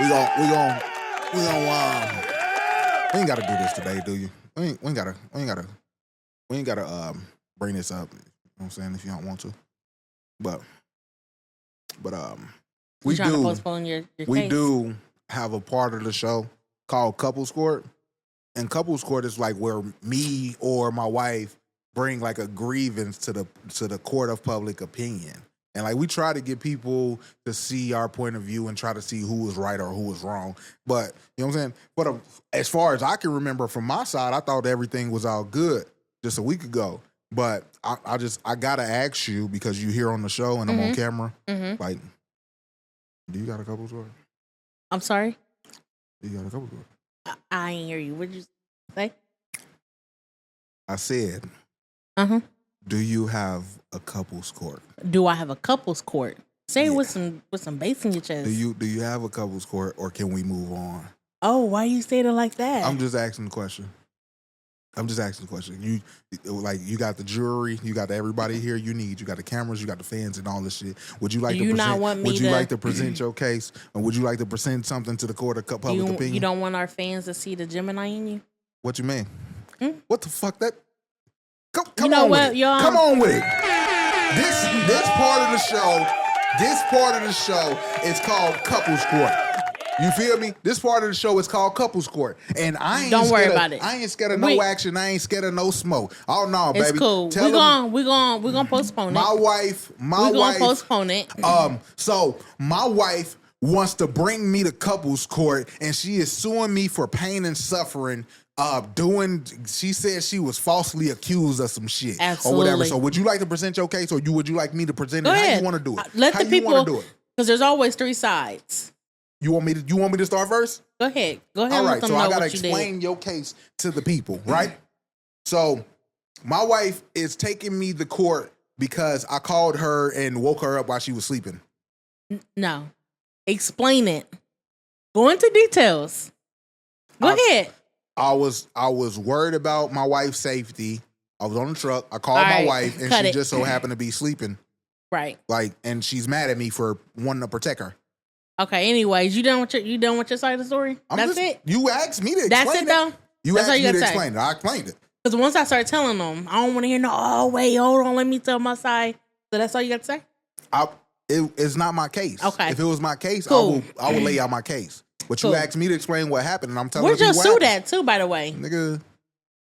we ain't gotta do this today, do you? We ain't gotta bring this up. You know what I'm saying? If you don't want to, but we trying to do postpone your we case? do have a part of the show called Couples Court, and Couples Court is like where me or my wife bring like a grievance to the court of public opinion. And like we try to get people to see our point of view and try to see who was right or who was wrong. But you know what I'm saying? But as far as I can remember from my side, I thought everything was all good just a week ago. But I gotta ask you because you here on the show and I'm on camera. Mm-hmm. Like, do you got a couples court? I'm sorry? Do you got a couples court? I ain't hear you. What did you say? I said, do you have a couples court? Do I have a couples court? Say it with some bass in your chest. Do you have a couples court or can we move on? Oh, why you say it like that? I'm just asking the question. You got the jury, you got everybody here you need, you got the cameras, you got the fans and all this shit. Would you like to present your case, or would you like to present something to the court of public opinion? You don't want our fans to see the Gemini in you? What you mean? What the fuck? That come you know on what, with it. y'all? Come on with it. This part of the show is called Couples Court. You feel me? This part of the show is called Couples Court, and I ain't don't worry about it. I ain't scared of no action. I ain't scared of no smoke. Oh no, baby, it's cool. We're gonna postpone it. We're gonna postpone it. So my wife wants to bring me to couples court, and she is suing me for pain and suffering. She said she was falsely accused of some shit. Absolutely. Or whatever. So would you like to present your case, or would you like me to present it? Go ahead. How you want to do it? Let How the people want to do it? Because there's always three sides. You want me to start first? Go ahead. All Let right. them So know I gotta what you explain did. your case to the people, right? So my wife is taking me to court because I called her and woke her up while she was sleeping. No. Explain it. Go into details. Go ahead. I was worried about my wife's safety. I was on the truck. I called my wife, and she just so happened to be sleeping. Right. And she's mad at me for wanting to protect her. Okay. Anyways, you done with your side of the story? That's it. You asked me to explain it. That's it, though. You asked me to explain it. I explained it. Because once I start telling them, I don't want to hear no. Oh wait, hold on. Let me tell my side. So that's all you got to say. It's not my case. Okay. If it was my case, cool. I will lay out my case. But cool. You asked me to explain what happened, and I'm telling Where'd you your what suit happened. at too, by the way? Nigga.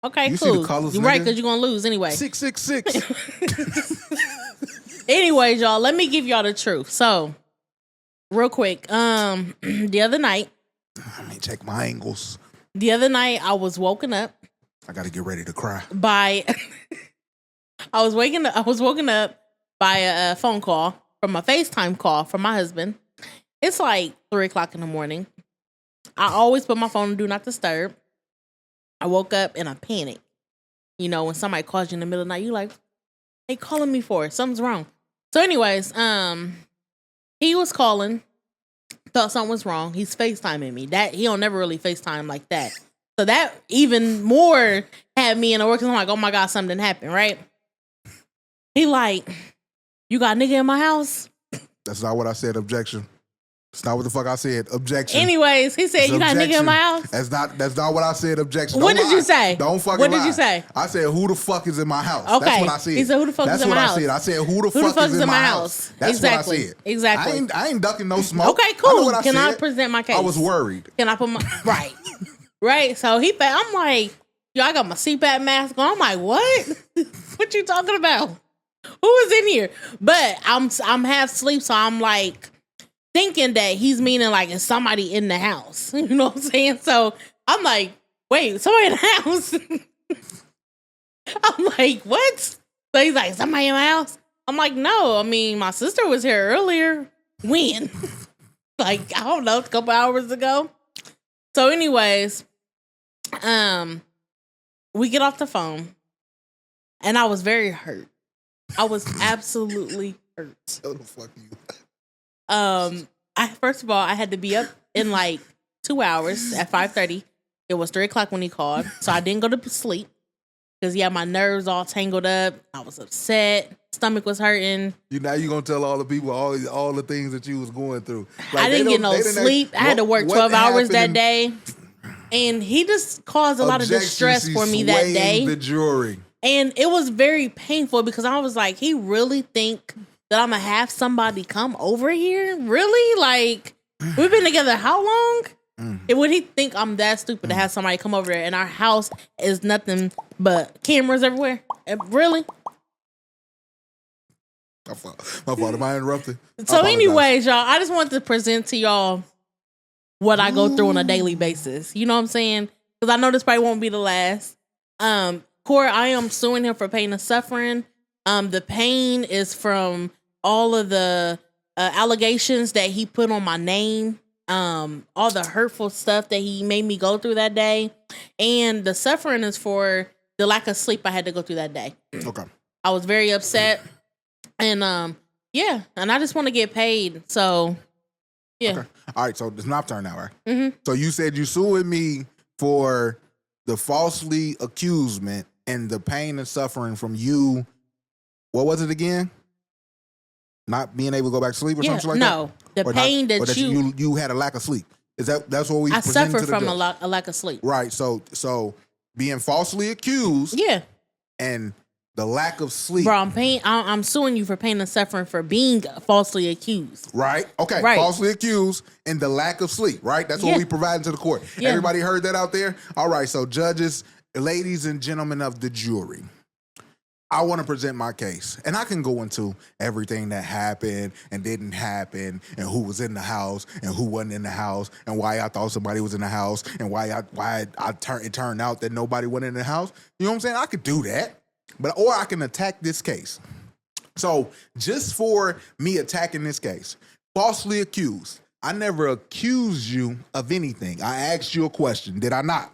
Okay, you cool. See the colors, you're right, because you're gonna lose anyway. 666. Anyways, y'all, let me give y'all the truth. So, real quick, the other night. Let me check my angles. The other night, I was woken up. I got to get ready to cry. I was woken up by a phone call from a FaceTime call from my husband. It's like 3:00 in the morning. I always put my phone on Do Not Disturb. I woke up in a panic. You know, when somebody calls you in the middle of the night, you like, they calling me for? Something's wrong. So anyways, he was calling, thought something was wrong. He's FaceTiming me. That he don't never really FaceTime like that. So that even more had me in the works. I'm like, oh my God, something happened, right? He like, you got a nigga in my house? That's not what I said. Objection. That's not what the fuck I said. Objection. Anyways, he said, you got a nigga in my house? That's not what I said. Objection. What did you say? Don't fucking What lie. did you say? I said, who the fuck is in my house? Okay. That's what I said. He said, who the fuck is in my house? That's what I said. I said, who the fuck is in my house? That's exactly. what I said. Exactly. I ain't ducking no smoke. Okay, cool. I Can I present my case? I was worried. Can I put my... Right. Right. So I'm like, yo, I got my CPAP mask on. I'm like, what? What you talking about? Who is in here? But I'm half asleep, so I'm like thinking that he's meaning like is somebody in the house. You know what I'm saying? So I'm like, wait, somebody in the house? I'm like, what? So he's like, somebody in my house? I'm like, no. I mean, my sister was here earlier. When? Like, I don't know, a couple hours ago. So anyways, we get off the phone and I was very hurt. I was absolutely hurt. So the fuck you. First of all, I had to be up in like 2 hours at 5:30. It was 3:00 when he called, so I didn't go to sleep because my nerves all tangled up. I was upset. Stomach was hurting. Now you're gonna tell all the people all the things that you was going through. I didn't get no sleep. I had to work 12 hours that day. And he just caused a lot of distress for me that day. The jury. And it was very painful because I was like, he really think that I'm going to have somebody come over here? Really? Like, we've been together how long? And would he think I'm that stupid to have somebody come over there and our house is nothing but cameras everywhere? Really? My fault. Am I interrupting? So anyways, y'all, I just wanted to present to y'all what I go through on a daily basis. You know what I'm saying? Because I know this probably won't be the last. Corey, I am suing him for pain and suffering. The pain is from all of the allegations that he put on my name, all the hurtful stuff that he made me go through that day. And the suffering is for the lack of sleep I had to go through that day. Okay. I was very upset. And and I just want to get paid. So yeah. Okay. All right, so it's my turn now, right? Mm-hmm. So you said you suing me for the falsely accusement and the pain and suffering from you. What was it again? Not being able to go back to sleep or something like that? No, the pain that you had a lack of sleep. That's what we I presented suffer to the from judge. a lack of sleep. Right. So being falsely accused. Yeah. And the lack of sleep. Bro, I'm suing you for pain and suffering for being falsely accused. Right. Okay. Right. Falsely accused and the lack of sleep. Right. That's what we provided to the court. Yeah. Everybody heard that out there? All right. So judges, ladies and gentlemen of the jury, I want to present my case. And I can go into everything that happened and didn't happen and who was in the house and who wasn't in the house and why I thought somebody was in the house and why it turned out that nobody went in the house. You know what I'm saying? I could do that. Or I can attack this case. So just for me attacking this case, falsely accused. I never accused you of anything. I asked you a question. Did I not?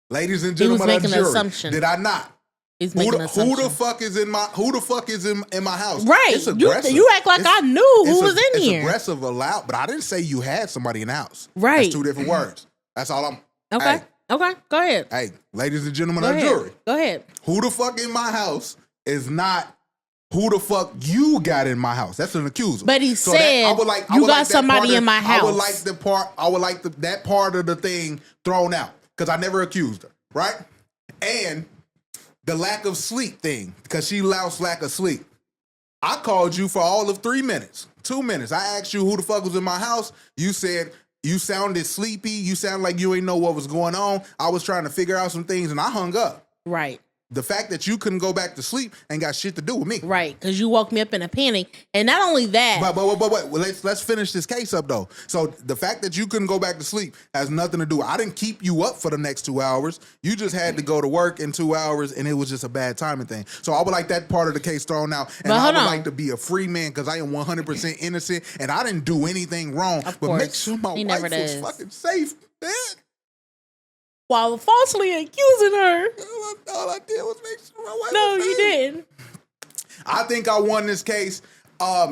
Ladies and gentlemen of the jury, assumption. Did I not? He's making an assumption. Who the fuck is in my house? Right. It's aggressive. You act like I knew who was in here. It's aggressive, allowed, but I didn't say you had somebody in the house. Right. That's two different words. That's all I'm. Okay. Hey, Okay. Go ahead. hey, ladies and gentlemen of the jury. Go ahead. Who the fuck in my house is not who the fuck you got in my house. That's an accuser. But he said you got somebody in my house. I would like that part of the thing thrown out because I never accused her, right? And the lack of sleep thing because she lost lack of sleep. I called you for all of 3 minutes, 2 minutes. I asked you who the fuck was in my house. You said you sounded sleepy. You sounded like you ain't know what was going on. I was trying to figure out some things and I hung up. Right. The fact that you couldn't go back to sleep ain't got shit to do with me. Right, because you woke me up in a panic. And not only that. But well, let's finish this case up, though. So the fact that you couldn't go back to sleep has nothing to do. I didn't keep you up for the next 2 hours. You just had to go to work in 2 hours, and it was just a bad timing thing. So I would like that part of the case thrown out. And I would like to be a free man because I am 100% innocent, and I didn't do anything wrong. But make sure my wife was fucking safe, man. While falsely accusing her. All I did was make sure my wife No, was safe. you didn't. I think I won this case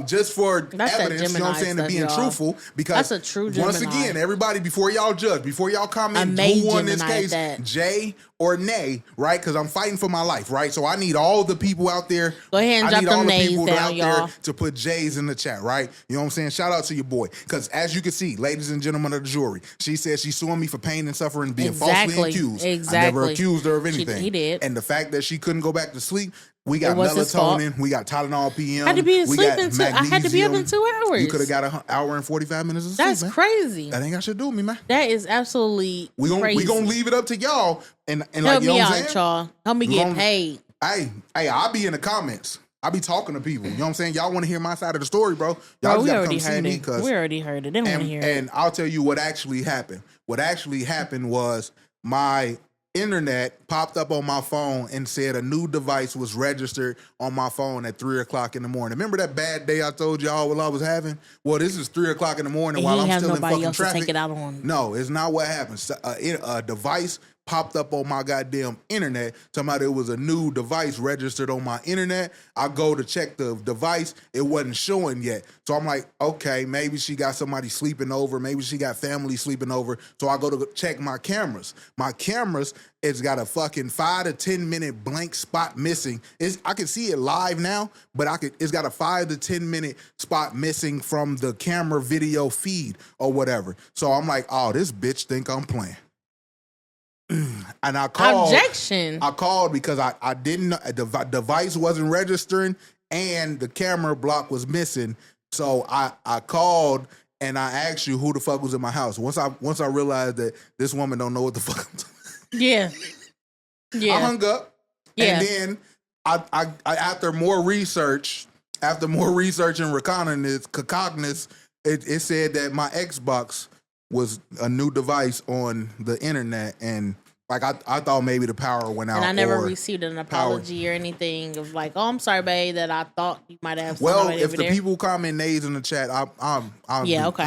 just for evidence, you know what I'm saying, to being truthful. Because that's a true Gemini. Once again, everybody, before y'all judge, before y'all comment who won this case, Jay or Nay, right? Because I'm fighting for my life, right? So I need all the people out there. Go ahead and drop them names down, y'all. To put J's in the chat, right? You know what I'm saying? Shout out to your boy. Because as you can see, ladies and gentlemen of the jury, she said she's suing me for pain and suffering being falsely accused. Exactly. I never accused her of anything. He did. And the fact that she couldn't go back to sleep, we got melatonin, we got Tylenol PM. I had to be asleep I had to be up in 2 hours. You could have got an hour and 45 minutes of sleep. That's crazy. That ain't got shit to do with me, man. That is absolutely crazy. We gonna leave it up to y'all and help like, you know me what I'm out, saying? y'all. Help me get paid. Hey, I'll be in the comments. I'll be talking to people. You know what I'm saying? Y'all want to hear my side of the story, bro. Y'all just gotta come see me. We already heard it. Didn't want to hear it. And I'll tell you what actually happened. What actually happened was my internet popped up on my phone and said a new device was registered on my phone at 3:00 in the morning. Remember that bad day I told y'all what I was having? Well, this is 3:00 in the morning while I'm still in fucking traffic. To take it out on. No, it's not what happened. A device popped up on my goddamn internet, talking about it was a new device registered on my internet. I go to check the device, it wasn't showing yet. So I'm like, okay, maybe she got somebody sleeping over, maybe she got family sleeping over. So I go to check my cameras. My cameras, it's got a fucking 5 to 10 minute blank spot missing. I can see it live now, but it's got a 5 to 10 minute spot missing from the camera video feed or whatever. So I'm like, oh, this bitch think I'm playing. And I called. Objection. I called because I didn't know the device wasn't registering and the camera block was missing. So I called and I asked you who the fuck was in my house. Once I realized that this woman don't know what the fuck I'm doing. Yeah. I hung up. Yeah. And then I after more research and recognizance, it said that my Xbox was a new device on the internet, and like I thought maybe the power went out. And I never received an apology or anything of like, oh, I'm sorry, babe, that I thought you might have. Well, if the people comment nays in the chat, I'll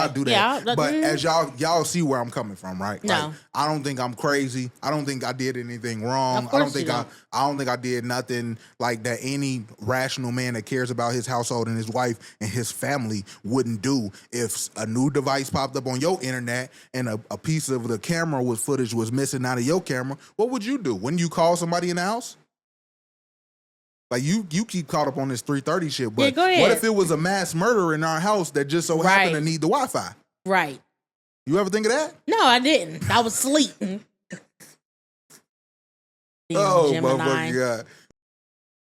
do that. Yeah, but as y'all see where I'm coming from, right? No, like, I don't think I'm crazy. I don't think I did anything wrong. I don't think I did nothing like that. Any rational man that cares about his household and his wife and his family wouldn't do. If a new device popped up on your internet and a piece of the camera footage was missing out of your camera, what would you do? Wouldn't you call somebody in the house? Like you keep caught up on this 330 shit, but what if it was a mass murder in our house that just so happened to need the Wi-Fi? Right. You ever think of that? No, I didn't. I was sleeping. Oh, motherfucker God.